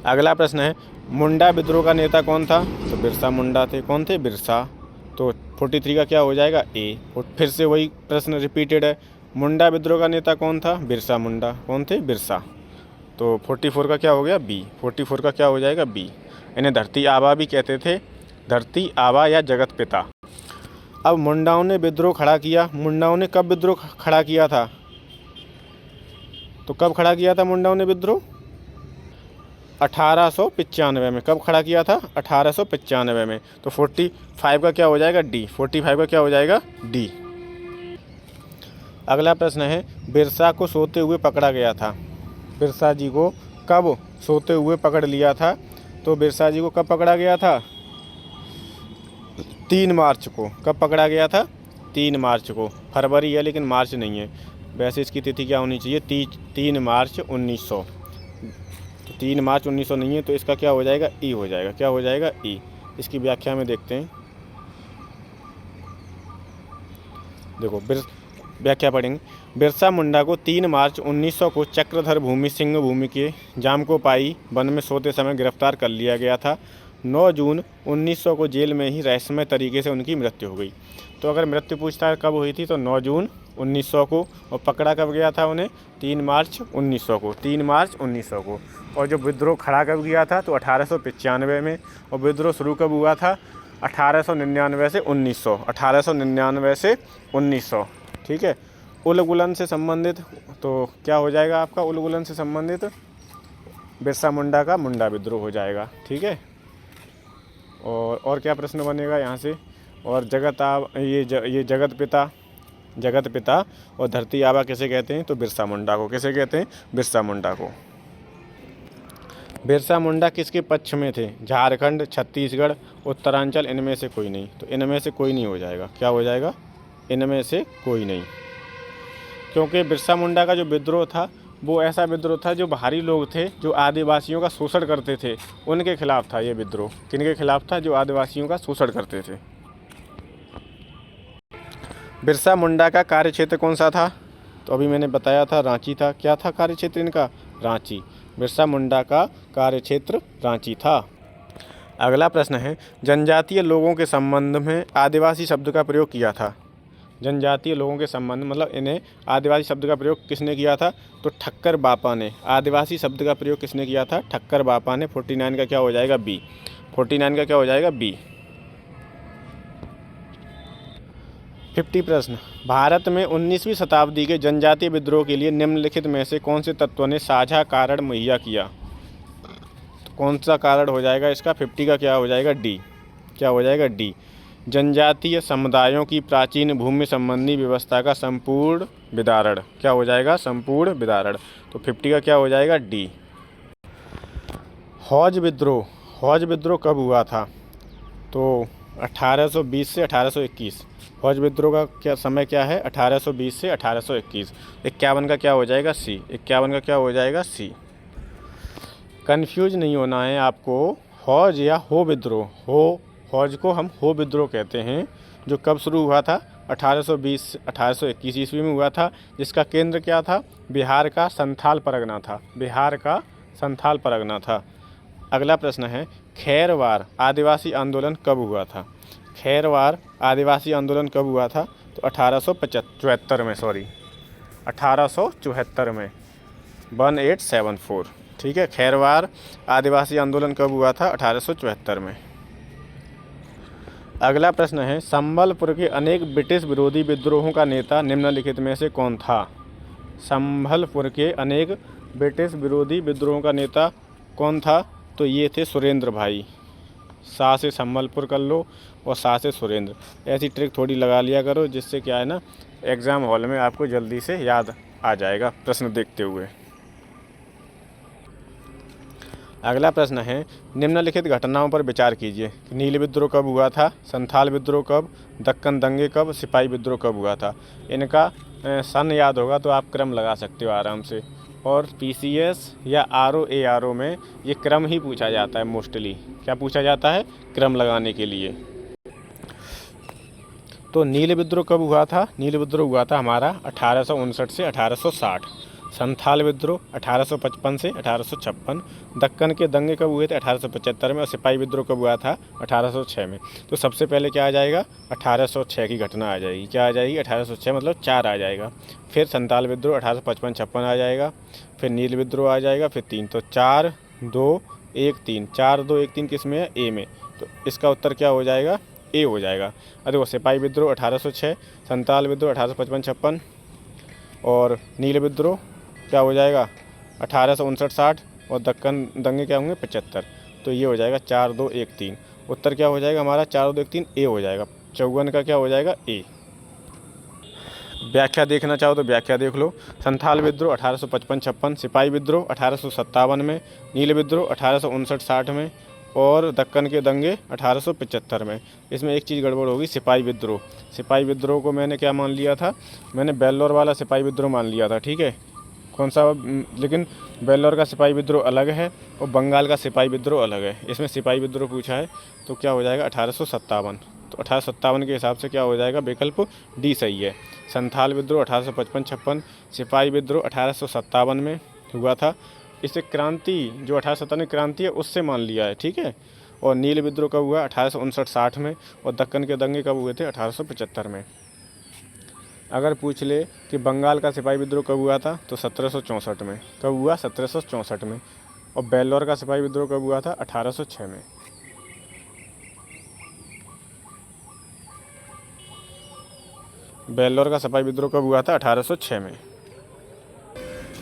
अगला प्रश्न है, मुंडा विद्रोह का नेता कौन था, तो बिरसा मुंडा थे। कौन थे, बिरसा। तो 43 का क्या हो जाएगा, ए। फिर से वही प्रश्न रिपीटेड है, मुंडा विद्रोह का नेता कौन था, बिरसा मुंडा। कौन थे, बिरसा। तो 44 का क्या हो गया, बी। 44 का क्या हो जाएगा, बी। इन्हें धरती आबा भी कहते थे, धरती आबा या जगत पिता। अब मुंडाओं ने विद्रोह खड़ा किया। मुंडाओं ने कब विद्रोह खड़ा किया था, तो कब खड़ा किया था मुंडाओं ने विद्रोह, 1895 में। कब खड़ा किया था, 1895 में। तो 45 का क्या हो जाएगा, डी। 45 का क्या हो जाएगा, डी। अगला प्रश्न है, बिरसा को सोते हुए पकड़ा गया था। बिरसा जी को कब सोते हुए पकड़ लिया था, तो बिरसा जी को कब पकड़ा गया था, 3 मार्च को। कब पकड़ा गया था, 3 मार्च को। फरवरी है लेकिन मार्च नहीं है, वैसे इसकी तिथि क्या होनी चाहिए, 3 मार्च 1900। तो 3 मार्च 1900 नहीं है, तो इसका क्या हो जाएगा, ई हो जाएगा। क्या हो जाएगा, ई। इसकी व्याख्या में देखते हैं, देखो व्याख्या पढ़ेंगे। बिरसा मुंडा को 3 मार्च 1900 को चक्रधर भूमि सिंह भूमि के जामकोपाई वन में सोते समय गिरफ्तार कर लिया गया था। 9 जून 1900 को जेल में ही रहस्यमय तरीके से उनकी मृत्यु हो गई। तो अगर मृत्यु पूछता कब हुई थी, तो 9 जून 1900 को। और पकड़ा कब गया था उन्हें, 3 मार्च 1900 को। 3 मार्च 1900 को। और जो विद्रोह खड़ा कब किया था, तो 1895 में। और विद्रोह शुरू कब हुआ था, 1899 से 1900। 1899 से 1900। ठीक है। उलगुलन से संबंधित तो क्या हो जाएगा आपका, उलगुलन से संबंधित बिरसा मुंडा का मुंडा विद्रोह हो जाएगा। ठीक है। और क्या प्रश्न बनेगा यहाँ से, और ये जगत पिता और धरती आबा किसे कहते हैं, तो बिरसा मुंडा को। किसे कहते हैं, बिरसा मुंडा को। बिरसा मुंडा किसके पक्ष में थे, झारखंड, छत्तीसगढ़, उत्तरांचल, इनमें से कोई नहीं। तो इनमें से कोई नहीं हो जाएगा। क्या हो जाएगा, इनमें से कोई नहीं। क्योंकि बिरसा मुंडा का जो विद्रोह था वो ऐसा विद्रोह था जो बाहरी लोग थे, जो आदिवासियों का शोषण करते थे, उनके खिलाफ था ये विद्रोह। किनके खिलाफ था, जो आदिवासियों का शोषण करते थे। बिरसा मुंडा का कार्यक्षेत्र कौन सा था, तो अभी मैंने बताया था रांची था। क्या था कार्यक्षेत्र इनका, रांची। बिरसा मुंडा का कार्यक्षेत्र रांची था। अगला प्रश्न है, जनजातीय लोगों के संबंध में आदिवासी शब्द का प्रयोग किया था। जनजातीय लोगों के संबंध मतलब इन्हें आदिवासी शब्द का प्रयोग किसने किया था, तो ठक्कर बापा ने। आदिवासी शब्द का प्रयोग किसने किया था, ठक्कर बापा ने। 49 का क्या हो जाएगा, बी। 49 का क्या हो जाएगा, बी। 50 प्रश्न। भारत में 19वीं शताब्दी के जनजातीय विद्रोह के लिए निम्नलिखित में से कौन से तत्वों ने साझा कारण मुहैया किया? तो कौन सा कारण हो जाएगा इसका? 50 का क्या हो जाएगा? डी। क्या हो जाएगा? डी। जनजातीय समुदायों की प्राचीन भूमि संबंधी व्यवस्था का संपूर्ण विदारण। क्या हो जाएगा? संपूर्ण विदारण। तो 50 का क्या हो जाएगा? डी। हौज विद्रोह। हौज विद्रोह कब हुआ था? तो 1820 से 1821। हौज विद्रोह का क्या समय क्या है? 1820 से 1821। 51 का क्या हो जाएगा? सी। 51 का क्या हो जाएगा? सी। कन्फ्यूज नहीं होना है आपको। हौज या हो विद्रोह, हौज को हम हो विद्रोह कहते हैं, जो कब शुरू हुआ था? 1820 से 1821 ईस्वी में हुआ था, जिसका केंद्र क्या था? बिहार का संथाल परगना था। बिहार का संथाल परगना था। अगला प्रश्न है, खैरवार आदिवासी आंदोलन कब हुआ था? खैरवार आदिवासी आंदोलन कब हुआ था? तो 1874 में, 1874 में, 1874। ठीक है, खैरवार आदिवासी आंदोलन कब हुआ था? 1874 में। अगला प्रश्न है, संबलपुर के अनेक ब्रिटिश विरोधी विद्रोहों का नेता निम्नलिखित में से कौन था? संबलपुर के अनेक ब्रिटिश विरोधी विद्रोहों का नेता कौन था? तो ये थे सुरेंद्र भाई। सा से संबलपुर कर लो और सा से सुरेंद्र। ऐसी ट्रिक थोड़ी लगा लिया करो, जिससे क्या है ना, एग्ज़ाम हॉल में आपको जल्दी से याद आ जाएगा प्रश्न देखते हुए। अगला प्रश्न है, निम्नलिखित घटनाओं पर विचार कीजिए। नील विद्रोह कब हुआ था? संथाल विद्रोह कब? दक्कन दंगे कब? सिपाही विद्रोह कब हुआ था? इनका सन याद होगा तो आप क्रम लगा सकते हो आराम से। और PCS या RO में ये क्रम ही पूछा जाता है मोस्टली। क्या पूछा जाता है? क्रम लगाने के लिए। तो नील विद्रोह कब हुआ था? नील विद्रोह हुआ था हमारा 1859 से 1860। संथाल विद्रोह 1855 से 1856। दक्कन के दंगे कब हुए थे? 1875 में। और सिपाही विद्रोह कब हुआ था? 1806 में। तो सबसे पहले क्या आ जाएगा? 1806 की घटना आ जाएगी। क्या आ जाएगी? 1806 मतलब 4 आ जाएगा। फिर संथाल विद्रोह 1855-56 आ जाएगा। फिर नील विद्रोह आ जाएगा। फिर 3। तो 4 2 1 3। 4 2 1 3 किस में है? ए में। तो इसका उत्तर क्या हो जाएगा? ए हो जाएगा। अरे वो सिपाही विद्रोह 1806, संथाल विद्रोह 1855-56 और नील विद्रोह क्या हो जाएगा? 1859-60 और दक्कन दंगे क्या होंगे? 75। तो ये हो जाएगा 4 2 1 3। उत्तर क्या हो जाएगा हमारा? 4 2 1 3 ए हो जाएगा। 54 का क्या हो जाएगा? ए। व्याख्या देखना चाहो तो व्याख्या देख लो। संथाल विद्रोह 1855-56, सिपाही विद्रोह 1857 में, नील विद्रोह 1859-60 में और दक्कन के दंगे 1875 में। इसमें एक चीज़ गड़बड़ होगी, सिपाही विद्रोह। सिपाही विद्रोह को मैंने क्या मान लिया था? मैंने बेल्लौर वाला सिपाही विद्रोह मान लिया था। ठीक है, कौन सा? लेकिन बेल्लौर का सिपाही विद्रोह अलग है और बंगाल का सिपाही विद्रोह अलग है। इसमें सिपाही विद्रोह पूछा है तो क्या हो जाएगा? 1857। तो 1857 के हिसाब से क्या हो जाएगा? विकल्प डी सही है। संथाल विद्रोह 1855-56, सिपाही विद्रोह 1857 में हुआ था। इसे क्रांति, जो 1857 क्रांति है उससे मान लिया है। ठीक है, और नील विद्रोह कब हुआ? 1859-60 में और दक्कन के दंगे कब हुए थे? 1875 में। अगर पूछ ले कि बंगाल का सिपाही विद्रोह कब हुआ था तो 1764 में। कब हुआ? 1764 में। और बेल्लौर का सिपाही विद्रोह कब हुआ था? 1806 में। बेल्लौर का सिपाही विद्रोह कब हुआ था? 1806 में।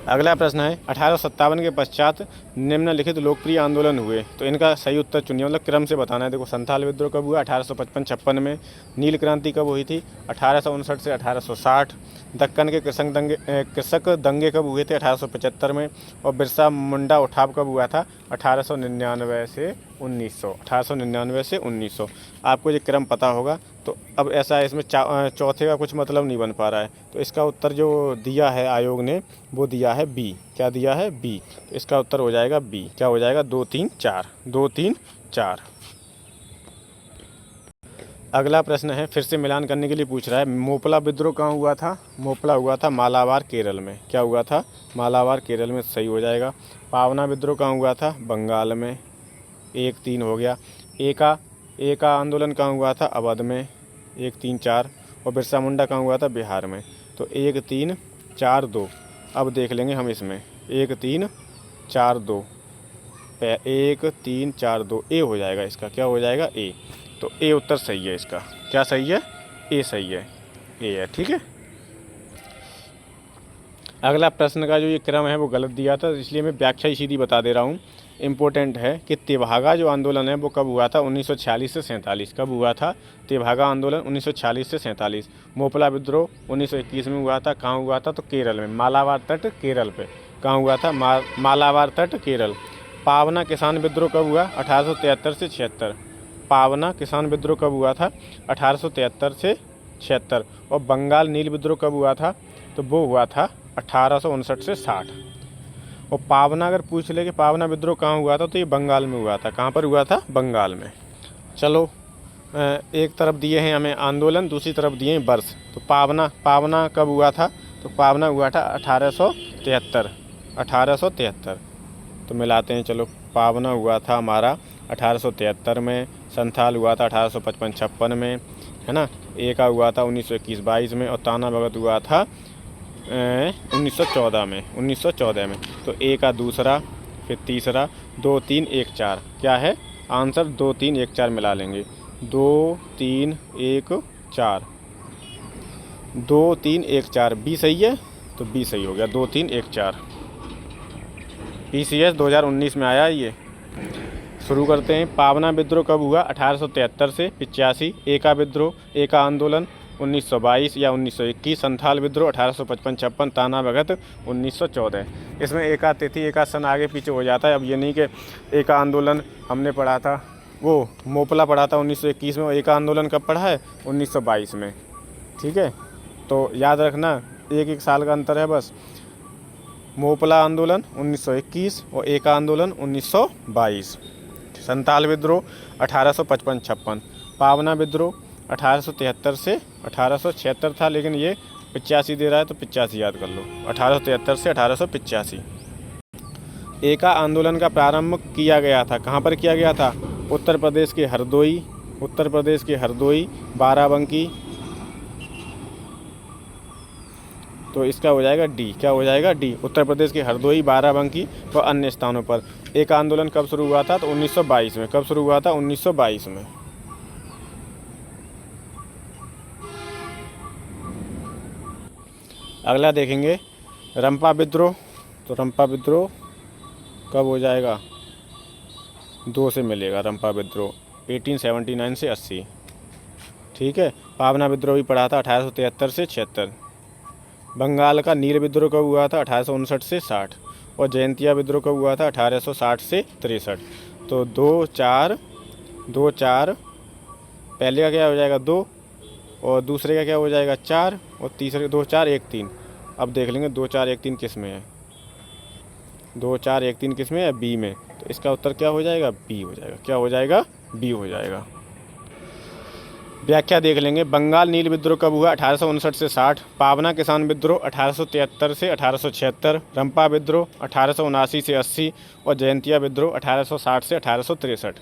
अगला प्रश्न है, 1857 के पश्चात निम्नलिखित लोकप्रिय आंदोलन हुए, तो इनका सही उत्तर चुनिए। मतलब क्रम से बताना है। देखो, संथाल विद्रोह कब हुआ? 1855-56 में। नील क्रांति कब हुई थी? 1859 से 1860। दक्कन के कृषक दंगे कब हुए थे? 1875 में। और बिरसा मुंडा उठाव कब हुआ था? 1899 से 1900। 1899 से 1900। आपको ये क्रम पता होगा। तो अब ऐसा है, इसमें चौथे का कुछ मतलब नहीं बन पा रहा है। तो इसका उत्तर जो दिया है आयोग ने, वो दिया है बी। क्या दिया है? बी। तो इसका उत्तर हो जाएगा बी। क्या हो जाएगा? 2 3 4। 2 3 4। अगला प्रश्न है, फिर से मिलान करने के लिए पूछ रहा है, मोपला विद्रोह कहाँ हुआ था? मोपला हुआ था मालाबार, केरल में। क्या हुआ था? मालाबार, केरल में। सही हो जाएगा। पावना विद्रोह कहाँ हुआ था? बंगाल में। 1 3 हो गया। एका आंदोलन कहाँ हुआ था? अवध में। 1 3 4। और बिरसा मुंडा कहाँ हुआ था? बिहार में। तो 1 3 4 2। अब देख लेंगे हम इसमें। 1 3 4 2। 1 3 4 2 ए हो जाएगा इसका। क्या हो जाएगा? ए। तो ए उत्तर सही है इसका। क्या सही है? ए सही है। ये है। ठीक है, अगला प्रश्न का जो ये क्रम है वो गलत दिया था, इसलिए मैं व्याख्या ही सीधी बता दे रहा हूँ। इम्पोर्टेंट है कि तेभागा जो आंदोलन है वो कब हुआ था, 1946 से 47। कब हुआ था तेभागा आंदोलन, 1946 से 47। मोपला विद्रोह 1921 में हुआ था। कहाँ हुआ था, तो केरल में, मालाबार तट केरल पे। कहाँ हुआ था, मालाबार तट केरल। पावना किसान विद्रोह कब हुआ, 1873 से 76। पावना किसान विद्रोह कब हुआ था, 1873 से 76। और बंगाल नील विद्रोह कब हुआ था, तो वो हुआ था 1859 से 60। और पावना अगर पूछ ले कि पावना विद्रोह कहाँ हुआ था, तो ये बंगाल में हुआ था। कहाँ पर हुआ था, बंगाल में। चलो, एक तरफ दिए हैं हमें आंदोलन, दूसरी तरफ दिए हैं वर्ष। तो पावना कब हुआ था, तो पावना हुआ था 1873। 1873 तो मिलाते हैं। चलो, पावना हुआ था हमारा 1873 में, संथाल हुआ था 1855-56 में, है ना। एका हुआ था 1921-22 में, और ताना भगत हुआ था 1914 में। 1914 में तो ए का दूसरा, फिर तीसरा, 2 3 1 4 क्या है आंसर, 2 3 1 4 मिला लेंगे। 2 3 1 4, 2 3 1 4, बी सही है, तो बी सही हो गया, 2 3 1 4। PCS 2019 में आया ये। शुरू करते हैं। पावना विद्रोह कब हुआ, 1873 से 85। एका विद्रोह, एका आंदोलन 1922 या 1921। संथाल विद्रोह 1855-56। ताना भगत 1914। इसमें एका तिथि एका सन आगे पीछे हो जाता है। अब ये नहीं कि एका आंदोलन हमने पढ़ा था, वो मोपला पढ़ा था 1921 में, और एका आंदोलन कब पढ़ा है, 1922 में। ठीक है, तो याद रखना, एक साल का अंतर है बस। मोपला आंदोलन 1921 और एका आंदोलन 1922। संताल विद्रोह 1855-56। पावना विद्रोह 1873 से 1876 था, लेकिन ये 85 दे रहा है, तो 85 याद कर लो। 1873 से 1885। एका आंदोलन का प्रारंभ किया गया था, कहाँ पर किया गया था, उत्तर प्रदेश के हरदोई, उत्तर प्रदेश के हरदोई, बाराबंकी। तो इसका हो जाएगा डी, क्या हो जाएगा, डी। उत्तर प्रदेश के हरदोई, बाराबंकी व अन्य स्थानों पर। एक आंदोलन कब शुरू हुआ था, तो 1922 में। कब शुरू हुआ था, 1922 में। अगला देखेंगे रंपा विद्रोह। तो रंपा विद्रोह कब हो जाएगा, 2 से मिलेगा रंपा विद्रोह, 1879 से 80। ठीक है, पावना विद्रोह भी पढ़ा था 1873 से 76। बंगाल का नील विद्रोह कब हुआ था, 1859 से 60। और जयंतिया विद्रोह कब हुआ था, 1860 से 63। तो 2 4 2 4, पहले का क्या हो जाएगा 2, और दूसरे का क्या हो जाएगा 4, और तीसरे 2 4 1 3। अब देख लेंगे 2 4 1 3 किस में है, 2 4 1 3 किस में है, बी में। तो इसका उत्तर क्या हो जाएगा, बी हो जाएगा। क्या हो जाएगा, बी हो जाएगा। व्याख्या देख लेंगे। बंगाल नील विद्रोह कब हुआ, 1859 से 60। पावना किसान विद्रोह 1873 से 1876। रंपा विद्रोह 1879 से 80। और जयंतिया विद्रोह 1860 से 1863।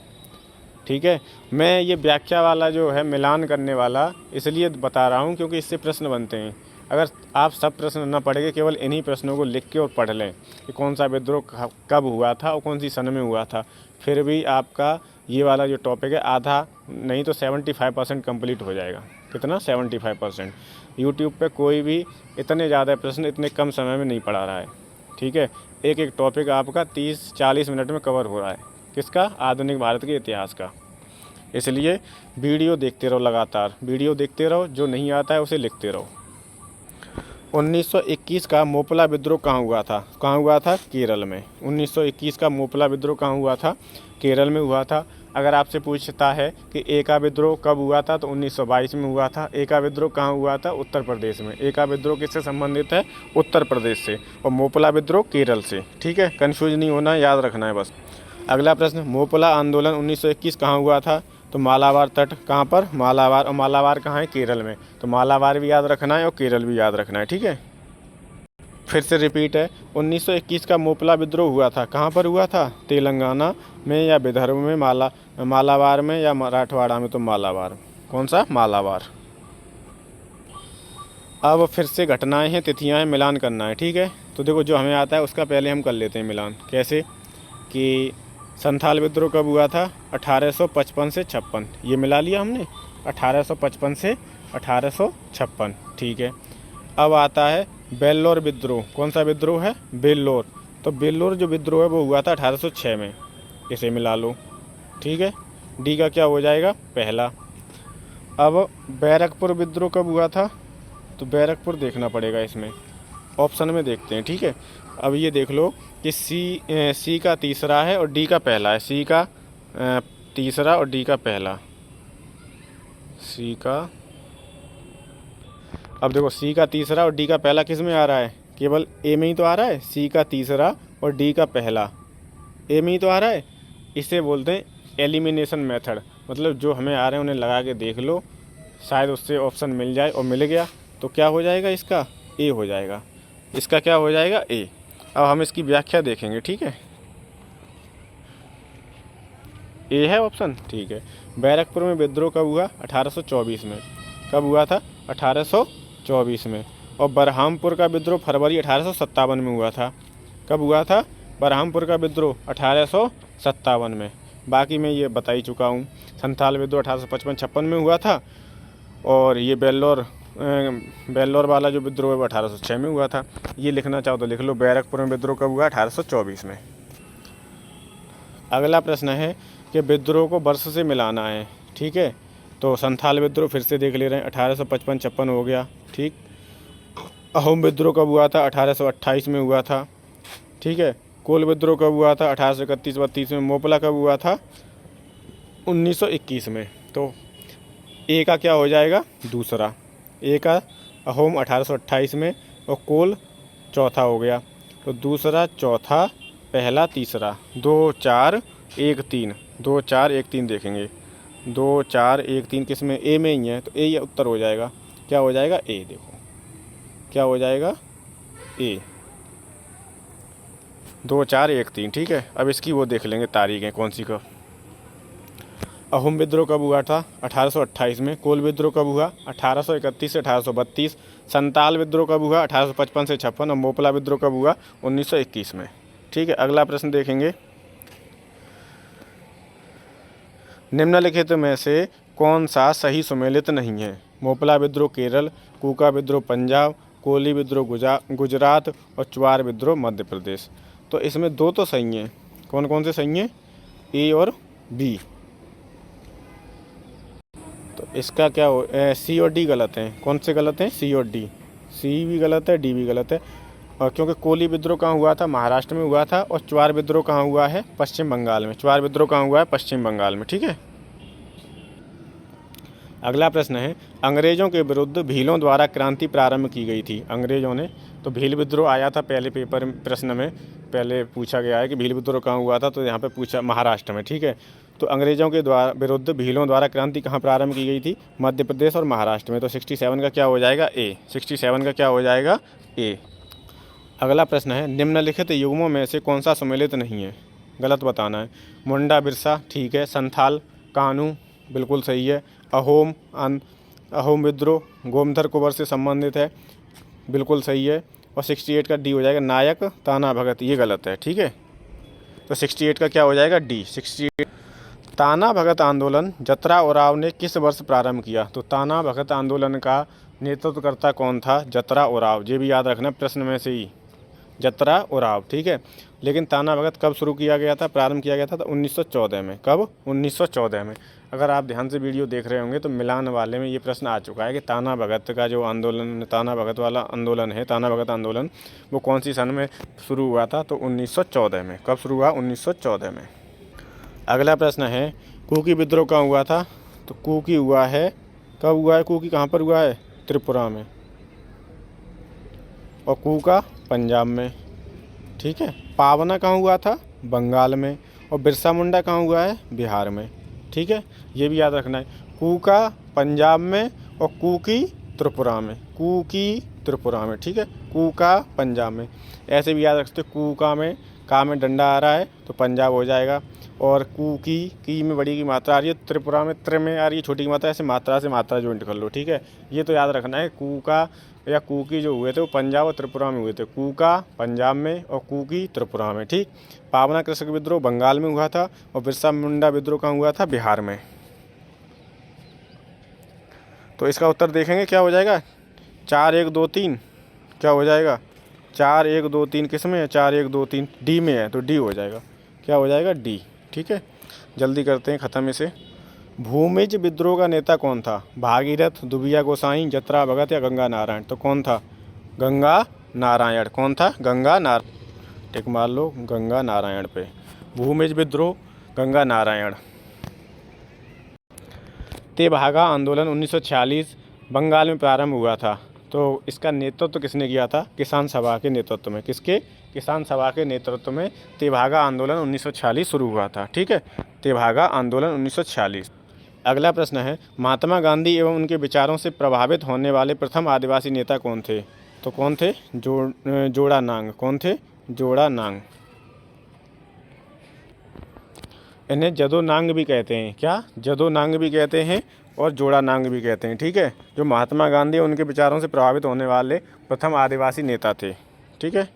ठीक है, मैं ये व्याख्या वाला जो है मिलान करने वाला इसलिए बता रहा हूँ क्योंकि इससे प्रश्न बनते हैं। अगर आप सब प्रश्न न पढ़ के केवल इन्हीं प्रश्नों को लिख के और पढ़ लें कि कौन सा विद्रोह कब हुआ था और कौन सी सन में हुआ था, फिर भी आपका ये वाला जो टॉपिक है आधा नहीं तो 75% कंप्लीट हो जाएगा। कितना, 75%। यूट्यूब पे कोई भी इतने ज़्यादा प्रश्न इतने कम समय में नहीं पढ़ा रहा है। ठीक है, एक एक टॉपिक आपका 30-40 मिनट में कवर हो रहा है। किसका, आधुनिक भारत के इतिहास का। इसलिए वीडियो देखते रहो, लगातार वीडियो देखते रहो, जो नहीं आता है उसे लिखते रहो। 1921 का मोपला विद्रोह कहाँ हुआ था, कहाँ हुआ था, केरल में। 1921 का मोपला विद्रोह कहाँ हुआ था, केरल में हुआ था। अगर आपसे पूछता है कि एका विद्रोह कब हुआ था, तो 1922 में हुआ था। एका विद्रोह कहाँ हुआ था, उत्तर प्रदेश में। एका विद्रोह किससे संबंधित है, उत्तर प्रदेश से, और मोपला विद्रोह केरल से। ठीक है, कन्फ्यूज नहीं होना, याद रखना है बस। अगला प्रश्न, मोपला आंदोलन 1921 कहाँ हुआ था, तो मालाबार तट, कहाँ पर, मालाबार। और मालाबार कहाँ है, केरल में। तो मालाबार भी याद रखना है और केरल भी याद रखना है। ठीक है, फिर से रिपीट है। 1921 का मोपला विद्रोह हुआ था, कहाँ पर हुआ था, तेलंगाना में या विदर्भ में, मालाबार में या मराठवाड़ा में। तो मालाबार, कौन सा, मालाबार। अब फिर से घटनाएं हैं, तिथियां हैं, मिलान करना है। ठीक है, तो देखो जो हमें आता है उसका पहले हम कर लेते हैं मिलान। कैसे कि संथाल विद्रोह कब हुआ था, 1855 से 56। ये मिला लिया हमने, 1855 से 1856, ठीक है। अब आता है बेल्लोर विद्रोह। कौन सा विद्रोह है? बेल्लोर। तो बेल्लोर जो विद्रोह है वो हुआ था 1806 में, इसे मिला लो, ठीक है। डी का क्या हो जाएगा? पहला। अब बैरकपुर विद्रोह कब हुआ था? तो बैरकपुर देखना पड़ेगा, इसमें ऑप्शन में देखते हैं, ठीक है। अब ये देख लो कि सी का तीसरा है और डी का पहला है। सी का तीसरा और डी का पहला। सी का, अब देखो सी का तीसरा और डी का पहला किस में आ रहा है? केवल ए में ही तो आ रहा है। सी का तीसरा और डी का पहला ए में ही तो आ रहा है। इसे बोलते हैं एलिमिनेशन मेथड, मतलब जो हमें आ रहे हैं उन्हें लगा के देख लो, शायद उससे ऑप्शन मिल जाए, और मिल गया तो क्या हो जाएगा? इसका ए हो जाएगा। इसका क्या हो जाएगा? ए। अब हम इसकी व्याख्या देखेंगे, ठीक है। ए है ऑप्शन, ठीक है। बैरकपुर में विद्रोह कब हुआ? 1824 में। कब हुआ था? 1824 में। और बरहामपुर का विद्रोह फरवरी 1857 में हुआ था। कब हुआ था? बरहामपुर का विद्रोह 1857 में। बाकी मैं ये बता ही चुका हूँ। संथाल विद्रोह 1855-56 में हुआ था, और ये बेल्लोर वाला जो विद्रोह है वो 1806 में हुआ था। ये लिखना चाहो तो लिख लो। बैरकपुर में विद्रोह कब हुआ? 1824 में। अगला प्रश्न है कि विद्रोह को वर्ष से मिलाना है, ठीक है। तो संथाल विद्रोह फिर से देख ले रहे हैं, 1855-56 हो गया, ठीक। अहोम विद्रोह कब हुआ था? 1828 में हुआ था, ठीक है। कोल विद्रोह कब हुआ था? 1831-32 में। मोपला कब हुआ था? 1921 में। तो ए का क्या हो जाएगा? दूसरा। ए का अहोम 1828 में, और कोल चौथा हो गया। तो दूसरा, चौथा, पहला, तीसरा। 2 4 1 3, 2 4 1 3 देखेंगे। 2 4 1 3 किस में? ए में ही है, तो ए ये उत्तर हो जाएगा। क्या हो जाएगा? ए। देखो क्या हो जाएगा? ए। 2 4 1 3, ठीक है। अब इसकी वो देख लेंगे तारीखें कौन सी कब। अहोम विद्रोह कब हुआ था? 1828 में। कोल विद्रोह कब हुआ? 1831 से 1832। संताल विद्रोह कब हुआ? 1855 से 56। और मोपला विद्रोह कब हुआ? 1921 में, ठीक है। अगला प्रश्न देखेंगे। निम्नलिखित में से कौन सा सही सुमेलित नहीं है? मोपला विद्रोह केरल, कूका विद्रोह पंजाब, कोली विद्रोह गुजरात, और चुआर विद्रोह मध्य प्रदेश। तो इसमें दो तो सही हैं। कौन कौन से सही हैं? ए और बी। तो इसका क्या हो? सी और डी गलत हैं। कौन से गलत हैं? सी और डी। सी भी गलत है, डी भी गलत है। और क्योंकि कोली विद्रोह कहाँ हुआ था? महाराष्ट्र में हुआ था। और चुआर विद्रोह कहाँ हुआ है? पश्चिम बंगाल में। चुआर विद्रोह कहाँ हुआ है? पश्चिम बंगाल में, ठीक है। अगला प्रश्न है, अंग्रेजों के विरुद्ध भीलों द्वारा क्रांति प्रारंभ की गई थी। अंग्रेजों ने, तो भील विद्रोह आया था पहले पेपर प्रश्न में, पहले पूछा गया है कि भील विद्रोह कहाँ हुआ था, तो यहाँ पे पूछा महाराष्ट्र में, ठीक है। तो अंग्रेजों के विरुद्ध भीलों द्वारा क्रांति कहाँ प्रारंभ की गई थी? मध्य प्रदेश और महाराष्ट्र में। तो 67 का क्या हो जाएगा? ए। 67 का क्या हो जाएगा? ए। अगला प्रश्न है, निम्नलिखित युग्मों में से कौन सा सम्मिलित नहीं है? गलत बताना है। मुंडा बिरसा, ठीक है। संथाल कानू, बिल्कुल सही है। अहोम विद्रोह गोमधर कुंवर से संबंधित है, बिल्कुल सही है। और 68 का डी हो जाएगा। नायक ताना भगत, ये गलत है, ठीक है। तो 68 का क्या हो जाएगा? डी। 68। ताना भगत आंदोलन जतरा ओराव ने किस वर्ष प्रारंभ किया? तो ताना भगत आंदोलन का नेतृत्वकर्ता कौन था? जतरा ओराव। ये भी याद रखना प्रश्न में से ही, जतरा ओराव, ठीक है। लेकिन ताना भगत कब शुरू किया गया था, प्रारंभ किया गया था? तो 1914 में। कब? 1914 में। अगर आप ध्यान से वीडियो देख रहे होंगे तो मिलान वाले में ये प्रश्न आ चुका है कि ताना भगत का जो आंदोलन, ताना भगत वाला आंदोलन है, ताना भगत आंदोलन, वो कौन सी सन में शुरू हुआ था? तो 1914 में। कब शुरू हुआ? 1914 में। अगला प्रश्न है, कुकी विद्रोह कहाँ हुआ था? तो कुकी हुआ है, कब हुआ है? कुकी कहाँ पर हुआ है? त्रिपुरा में। और कूका पंजाब में, ठीक है। पावना कहाँ हुआ था? बंगाल में। और बिरसा मुंडा कहाँ हुआ है? बिहार में, ठीक है। ये भी याद रखना है। कूका पंजाब में और कुकी त्रिपुरा में। कुकी त्रिपुरा में, ठीक है। कूका पंजाब में। ऐसे भी याद रख सकते, कूका में का में डंडा आ रहा है तो पंजाब हो जाएगा। और कुकी की में बड़ी की मात्रा आ रही है, त्रिपुरा में त्र में आ रही है छोटी की मात्रा, ऐसे मात्रा से मात्रा ज्वाइंट कर लो, ठीक है। ये तो याद रखना है। कूका या कुकी जो हुए थे वो पंजाब और त्रिपुरा में हुए थे। कूका पंजाब में और कुकी त्रिपुरा में, ठीक। पावना कृषक विद्रोह बंगाल में हुआ था। और बिरसा मुंडा विद्रोह कहाँ हुआ था? बिहार में। तो इसका उत्तर देखेंगे क्या हो जाएगा, 4 1 2 3 क्या हो जाएगा, 4 1 2 3 किस में है, 4 1 2 3 डी में है, तो डी हो जाएगा, क्या हो जाएगा डी। ठीक है, जल्दी करते हैं ख़त्म इसे। भूमिज विद्रोह का नेता कौन था, भागीरथ, दुबिया गोसाई, जतरा भगत या गंगा नारायण। तो कौन था, गंगा नारायण। कौन था, गंगा नारायण। टिक मार लो गंगा नारायण पे। भूमिज विद्रोह गंगा नारायण। तेभागा आंदोलन 1946 बंगाल में प्रारंभ हुआ था, तो इसका नेतृत्व किसने किया था, किसान सभा के नेतृत्व में। किसके, किसान सभा के नेतृत्व में तेभागा आंदोलन 1946 शुरू हुआ था। ठीक है, तेभागा आंदोलन 1946। अगला प्रश्न है, महात्मा गांधी एवं उनके विचारों से प्रभावित होने वाले प्रथम आदिवासी नेता कौन थे। तो कौन थे, जोड़ा नांग। कौन थे, जोड़ा नांग। इन्हें जदो नांग भी कहते हैं। क्या, जदो नांग भी कहते हैं और जोड़ा नांग भी कहते हैं। ठीक है, जो महात्मा गांधी उनके विचारों से प्रभावित होने वाले प्रथम आदिवासी नेता थे। ठीक है,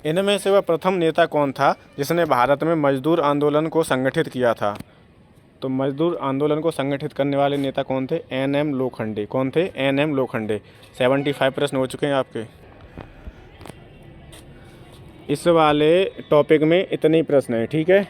इनमें से वह प्रथम नेता कौन था जिसने भारत में मजदूर आंदोलन को संगठित किया था। तो मजदूर आंदोलन को संगठित करने वाले नेता कौन थे, NM लोखंडे। कौन थे, NM लोखंडे। 75 प्रश्न हो चुके हैं आपके। इस वाले टॉपिक में इतने ही प्रश्न हैं। ठीक है,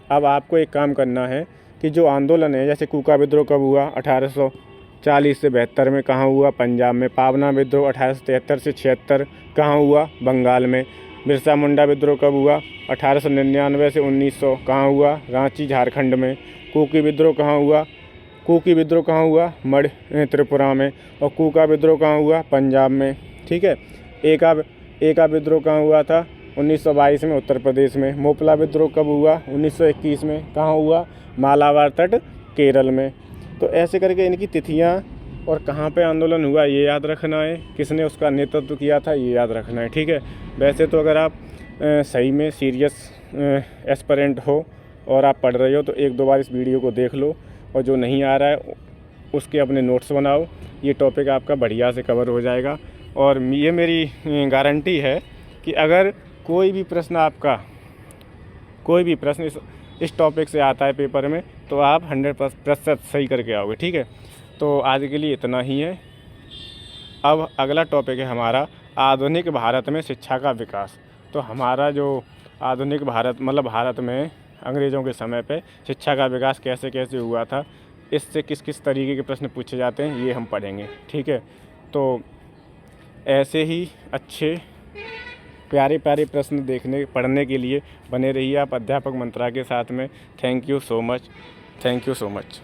अब आपको एक काम करना है कि जो आंदोलन है, जैसे कूका विद्रोह कब हुआ, 1840 से 72 में कहाँ हुआ, पंजाब में। पावना विद्रोह 1873 से 76 कहाँ हुआ, बंगाल में। बिरसा मुंडा विद्रोह कब हुआ, 1899 से 1900 कहाँ हुआ, रांची झारखंड में। कुकी विद्रोह कहाँ हुआ, कुकी विद्रोह कहाँ हुआ, मध्य त्रिपुरा में। और कूका विद्रोह कहाँ हुआ, पंजाब में। ठीक है, एका विद्रोह कहाँ हुआ था, 1922 में उत्तर प्रदेश में। मोपला विद्रोह कब हुआ, 1921 में। कहाँ हुआ, मालाबार तट, केरल में। तो ऐसे करके इनकी तिथियाँ और कहाँ पे आंदोलन हुआ ये याद रखना है, किसने उसका नेतृत्व किया था ये याद रखना है। ठीक है, वैसे तो अगर आप सही में सीरियस एस्पिरेंट हो और आप पढ़ रहे हो तो 1-2 बार इस वीडियो को देख लो, और जो नहीं आ रहा है उसके अपने नोट्स बनाओ। ये टॉपिक आपका बढ़िया से कवर हो जाएगा। और ये मेरी गारंटी है कि अगर कोई भी प्रश्न आपका, कोई भी प्रश्न इस टॉपिक से आता है पेपर में, तो आप 100% सही करके आओगे। ठीक है, तो आज के लिए इतना ही है। अब अगला टॉपिक है हमारा आधुनिक भारत में शिक्षा का विकास। तो हमारा जो आधुनिक भारत, मतलब भारत में अंग्रेज़ों के समय पे शिक्षा का विकास कैसे कैसे हुआ था, इससे किस किस तरीके के प्रश्न पूछे जाते हैं, ये हम पढ़ेंगे। ठीक है, तो ऐसे ही अच्छे प्यारे प्यारे प्रश्न पढ़ने के लिए बने रहिए आप अध्यापक मंत्रा के साथ में। Thank you so much.